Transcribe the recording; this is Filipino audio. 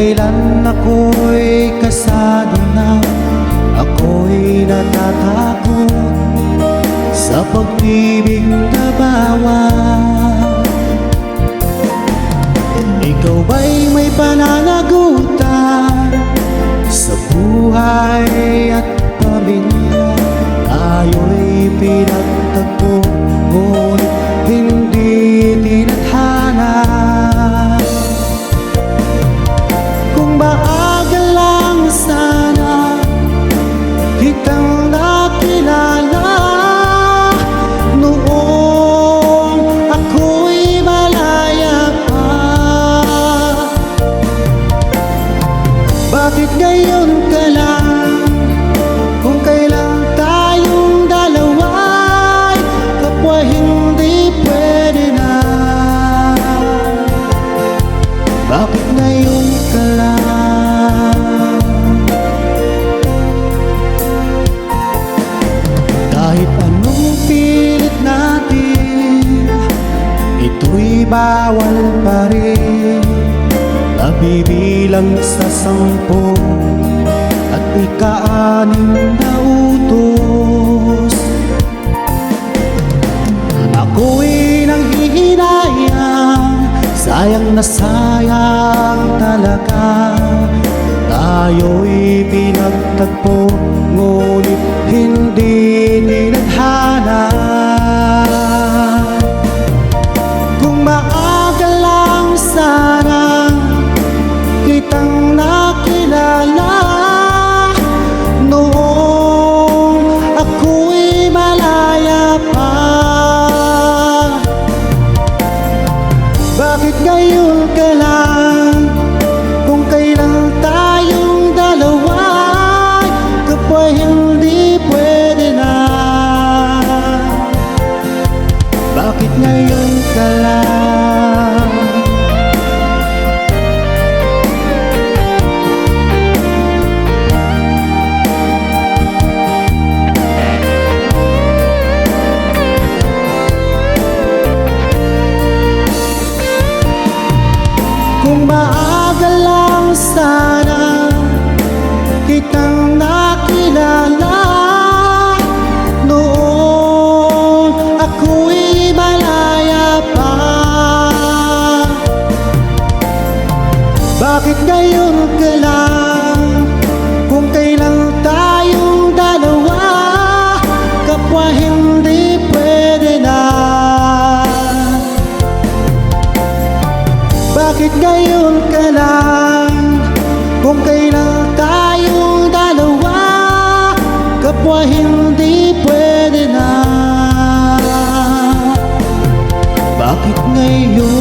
kailan ako'y kasado na, ako'y natatakot sa pag-ibig na bawal. Ikaw ba'y may pananagutan sa buhay at pamilya? Tayo'y pinagtagpo, ngunit hindi tinadhana. Kung maaga lang sana kitang nakilala, noong ako'y malaya pa. Bakit ngayon ka lang, kung kailan tayong dalawa'y kapwa hindi pwede na? Bakit ngayon ka lang? Kahit anong pilit natin, ito'y bawal pa rin. Nabibilang sa 10 at ika-6 na utos. Ako'y nanghihinayang, sayang na sayang talaga. Tayo'y pinagtagpo, ngunit hindi tinadhana. Kung maaga lang sana kitang nakilala, noong ako'y malaya pa. Bakit ngayon ka lang, kung kailan tayong dalawa kapwa hindi pwede na? Bakit ngayon ka lang? Kung maaga lang sana kitang nakilala, noong ako'y malaya pa. Bakit ngayon ka lang, kung kailan tayong dalawa kapwa hindi pwede na? Bakit ngayon ka lang, kung kailan tayong dalawa kapwa hindi pwede na? Bakit ngayon